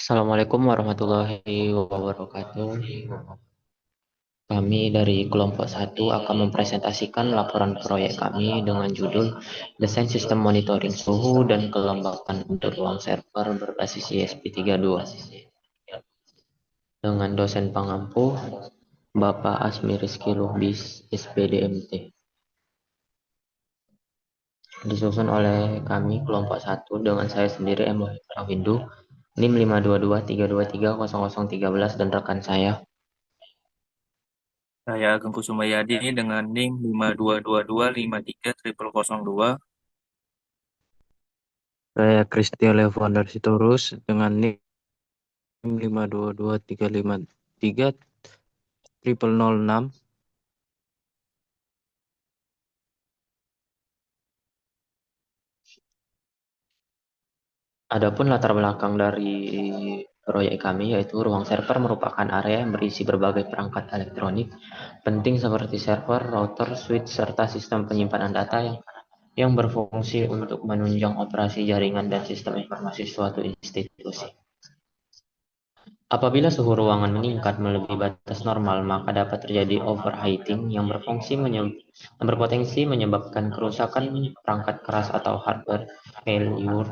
Assalamualaikum warahmatullahi wabarakatuh. Kami dari kelompok satu akan mempresentasikan laporan proyek kami dengan judul Desain Sistem Monitoring Suhu dan Kelembapan untuk Ruang Server berbasis ESP32 dengan dosen pengampu Bapak Asmi Rizky Lubis, SPDMT. Disusun oleh kami kelompok satu dengan saya sendiri M. Windu, NIM 52232300013 dan rekan saya. Saya Ageng Kusumayadi dengan NIM 522253002. Saya Christian Levander Sitorus dengan NIM 522353006. Adapun latar belakang dari proyek kami yaitu ruang server merupakan area yang berisi berbagai perangkat elektronik penting seperti server, router, switch, serta sistem penyimpanan data yang berfungsi untuk menunjang operasi jaringan dan sistem informasi suatu institusi. Apabila suhu ruangan meningkat melebihi batas normal, maka dapat terjadi overheating yang berpotensi menyebabkan kerusakan perangkat keras atau hardware failure,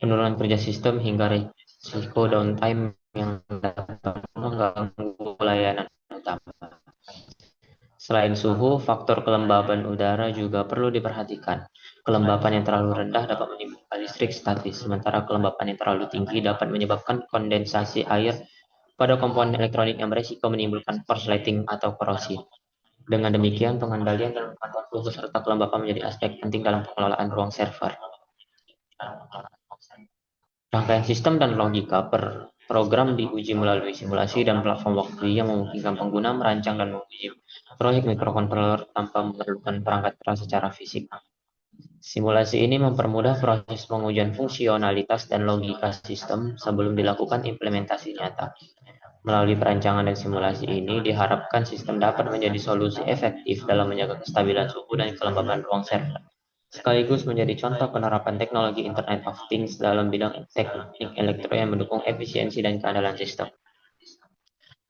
penurunan kerja sistem, hingga risiko downtime yang dapat mengganggu layanan utama. Selain suhu, faktor kelembaban udara juga perlu diperhatikan. Kelembapan yang terlalu rendah dapat menimbulkan listrik statis, sementara kelembapan yang terlalu tinggi dapat menyebabkan kondensasi air pada komponen elektronik yang beresiko menimbulkan korsleting atau korosi. Dengan demikian, pengendalian dan pemantauan suhu serta kelembapan menjadi aspek penting dalam pengelolaan ruang server. Rangkaian sistem dan logika per program diuji melalui simulasi dan platform waktu yang memungkinkan pengguna merancang dan menguji proyek mikrokontroler tanpa memerlukan perangkat keras secara fisik. Simulasi ini mempermudah proses pengujian fungsionalitas dan logika sistem sebelum dilakukan implementasi nyata. Melalui perancangan dan simulasi ini, diharapkan sistem dapat menjadi solusi efektif dalam menjaga kestabilan suhu dan kelembapan ruang server, sekaligus menjadi contoh penerapan teknologi Internet of Things dalam bidang teknik elektro yang mendukung efisiensi dan keandalan sistem.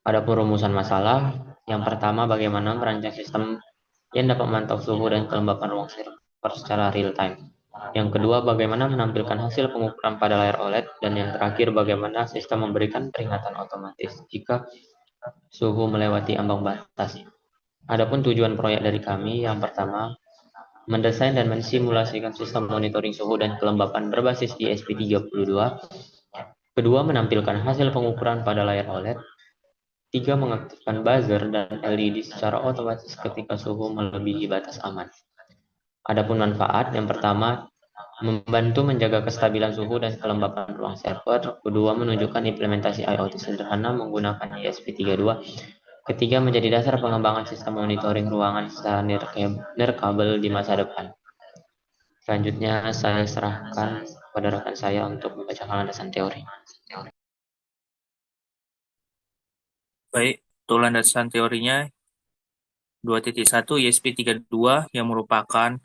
Adapun rumusan masalah, yang pertama bagaimana merancang sistem yang dapat memantau suhu dan kelembapan ruang server secara real time. Yang kedua, bagaimana menampilkan hasil pengukuran pada layar OLED, dan yang terakhir, bagaimana sistem memberikan peringatan otomatis jika suhu melewati ambang batas. Adapun tujuan proyek dari kami, yang pertama, mendesain dan mensimulasikan sistem monitoring suhu dan kelembapan berbasis ESP32. Kedua, menampilkan hasil pengukuran pada layar OLED. Tiga, mengaktifkan buzzer dan LED secara otomatis ketika suhu melebihi batas aman. Adapun manfaat, yang pertama, membantu menjaga kestabilan suhu dan kelembapan ruang server. Kedua, menunjukkan implementasi IoT sederhana menggunakan ESP32. Ketiga, menjadi dasar pengembangan sistem monitoring ruangan secara nirkabel di masa depan. Selanjutnya, saya serahkan kepada rekan saya untuk membacakan landasan teori. Baik, untuk landasan teorinya 2.1 ESP32 yang merupakan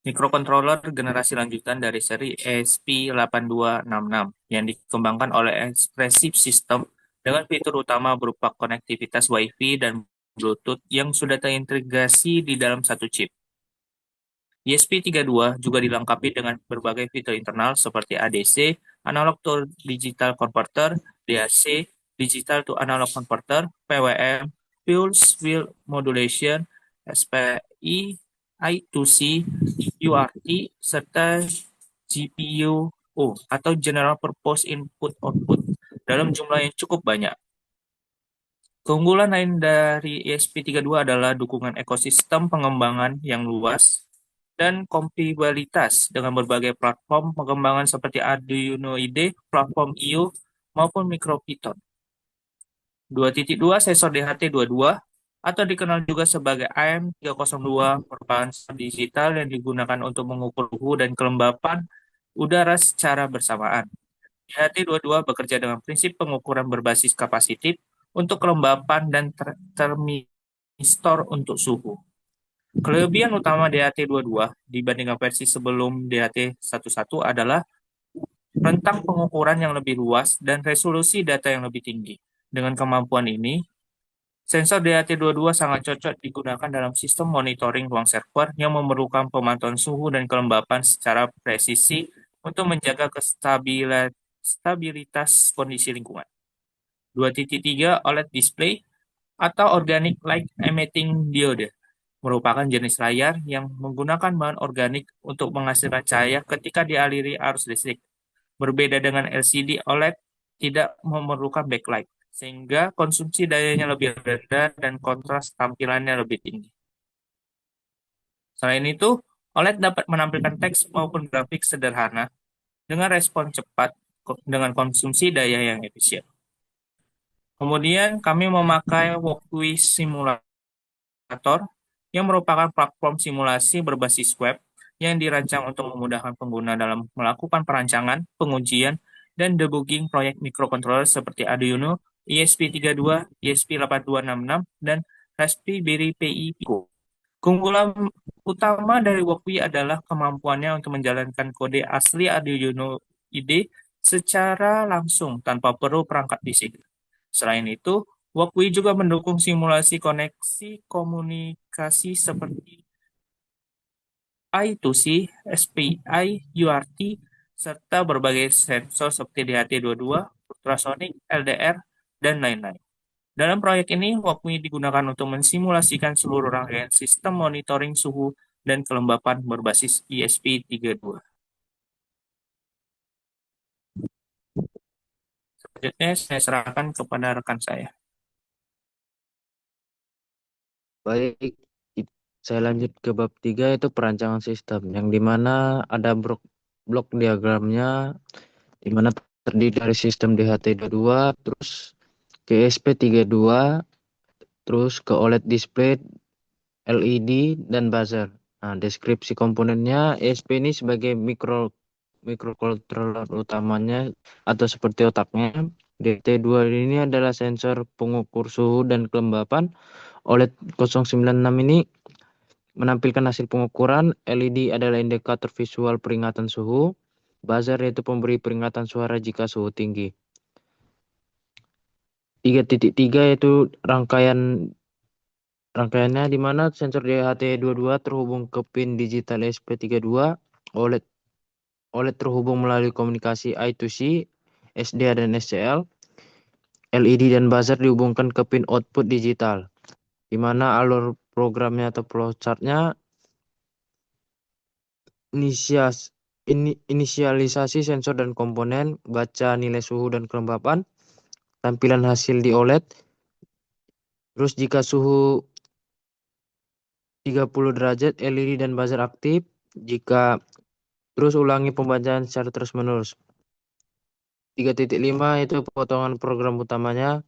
mikrokontroler generasi lanjutan dari seri ESP8266 yang dikembangkan oleh Expressive System dengan fitur utama berupa konektivitas Wi-Fi dan Bluetooth yang sudah terintegrasi di dalam satu chip. ESP32 juga dilengkapi dengan berbagai fitur internal seperti ADC, Analog to Digital Converter, DAC, Digital to Analog Converter, PWM, Pulse Width Modulation, SPI, I2C, UART, serta GPIO atau General Purpose Input Output dalam jumlah yang cukup banyak. Keunggulan lain dari ESP32 adalah dukungan ekosistem pengembangan yang luas dan kompatibilitas dengan berbagai platform pengembangan seperti Arduino IDE, platform IO, maupun MicroPython. 2.2 Sensor DHT22 atau dikenal juga sebagai AM302 merupakan sensor digital yang digunakan untuk mengukur suhu dan kelembapan udara secara bersamaan. DHT22 bekerja dengan prinsip pengukuran berbasis kapasitif untuk kelembapan dan termistor untuk suhu. Kelebihan utama DHT22 dibandingkan versi sebelum DHT11 adalah rentang pengukuran yang lebih luas, dan resolusi data yang lebih tinggi. Dengan kemampuan ini, sensor DHT22 sangat cocok digunakan dalam sistem monitoring ruang server yang memerlukan pemantauan suhu dan kelembapan secara presisi untuk menjaga stabilitas kondisi lingkungan. 2.3 OLED display atau Organic Light Emitting Diode merupakan jenis layar yang menggunakan bahan organik untuk menghasilkan cahaya ketika dialiri arus listrik. Berbeda dengan LCD OLED, tidak memerlukan backlight, sehingga konsumsi dayanya lebih rendah dan kontras tampilannya lebih tinggi. Selain itu, OLED dapat menampilkan teks maupun grafik sederhana dengan respon cepat dengan konsumsi daya yang efisien. Kemudian kami memakai Walkway Simulator yang merupakan platform simulasi berbasis web yang dirancang untuk memudahkan pengguna dalam melakukan perancangan, pengujian, dan debugging proyek microcontroller seperti Arduino, ESP32, ESP8266, dan Raspberry Pi Pico. Keunggulan utama dari Walkway adalah kemampuannya untuk menjalankan kode asli Arduino IDE secara langsung tanpa perlu perangkat fisik. Selain itu, Walkway juga mendukung simulasi koneksi komunikasi seperti I2C, SPI, UART, serta berbagai sensor seperti DHT22, ultrasonic, LDR, dan lain-lain. Dalam proyek ini, Walkway digunakan untuk mensimulasikan seluruh rangkaian sistem monitoring suhu dan kelembapan berbasis ESP32. Selanjutnya, saya serahkan kepada rekan saya. Baik, saya lanjut ke bab 3 yaitu perancangan sistem, yang dimana ada blok diagramnya, dimana terdiri dari sistem DHT22, terus ke ESP32, terus ke OLED display, LED, dan buzzer. Nah, deskripsi komponennya, ESP ini sebagai microcontroller utamanya atau seperti otaknya. DHT2 ini adalah sensor pengukur suhu dan kelembapan. OLED 096 ini menampilkan hasil pengukuran. LED adalah indikator visual peringatan suhu. Buzzer yaitu pemberi peringatan suara jika suhu tinggi. 3.3 yaitu rangkaiannya di mana sensor DHT22 terhubung ke pin digital ESP32, OLED terhubung melalui komunikasi I2C, SDA dan SCL, LED dan buzzer dihubungkan ke pin output digital, di mana alur programnya atau flowchartnya inisialisasi sensor dan komponen, baca nilai suhu dan kelembapan, tampilan hasil di OLED, terus jika suhu 30 derajat LED dan buzzer aktif, jika terus ulangi pembacaan secara terus-menerus. 3.5 itu potongan program utamanya.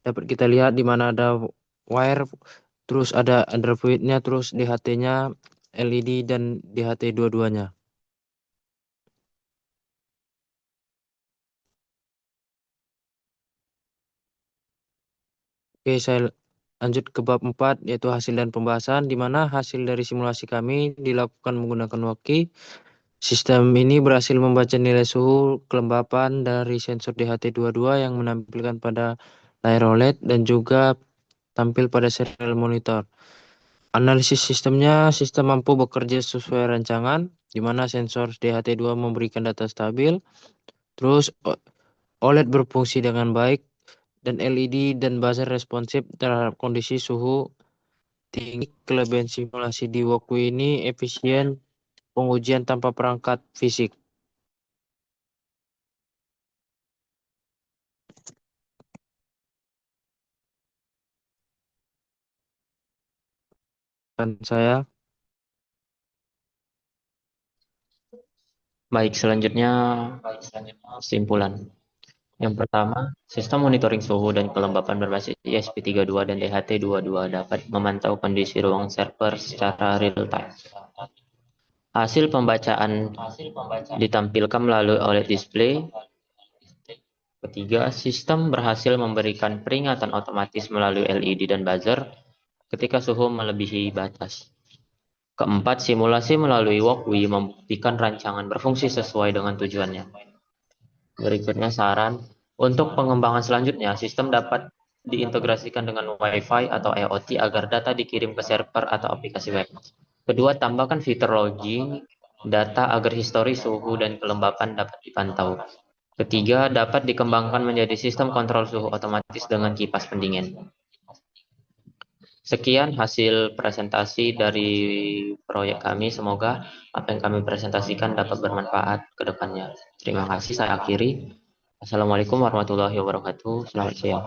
Dapat kita lihat di mana ada wire, terus ada underfluidnya, terus DHT-nya, LED dan DHT dua-duanya. Oke, saya lanjut ke bab 4 yaitu hasil dan pembahasan, di mana hasil dari simulasi kami dilakukan menggunakan Walkway. Sistem ini berhasil membaca nilai suhu kelembapan dari sensor DHT22 yang menampilkan pada layar OLED dan juga tampil pada serial monitor. Analisis sistemnya, sistem mampu bekerja sesuai rancangan, di mana sensor DHT2 memberikan data stabil, terus OLED berfungsi dengan baik, dan LED dan buzzer responsif terhadap kondisi suhu tinggi. Kelebihan simulasi di Walkway ini efisien pengujian tanpa perangkat fisik. Dan saya Baik, selanjutnya kesimpulan. Yang pertama, sistem monitoring suhu dan kelembapan berbasis ESP32 dan DHT22 dapat memantau kondisi ruang server secara real time. Hasil pembacaan ditampilkan melalui OLED display. Ketiga, sistem berhasil memberikan peringatan otomatis melalui LED dan buzzer ketika suhu melebihi batas. Keempat, simulasi melalui Walkwi membuktikan rancangan berfungsi sesuai dengan tujuannya. Berikutnya saran, untuk pengembangan selanjutnya, sistem dapat diintegrasikan dengan Wi-Fi atau IoT agar data dikirim ke server atau aplikasi web. Kedua, tambahkan fitur logging data agar histori suhu dan kelembapan dapat dipantau. Ketiga, dapat dikembangkan menjadi sistem kontrol suhu otomatis dengan kipas pendingin. Sekian hasil presentasi dari proyek kami. Semoga apa yang kami presentasikan dapat bermanfaat ke depannya. Terima kasih, saya akhiri. Assalamualaikum warahmatullahi wabarakatuh. Selamat siang.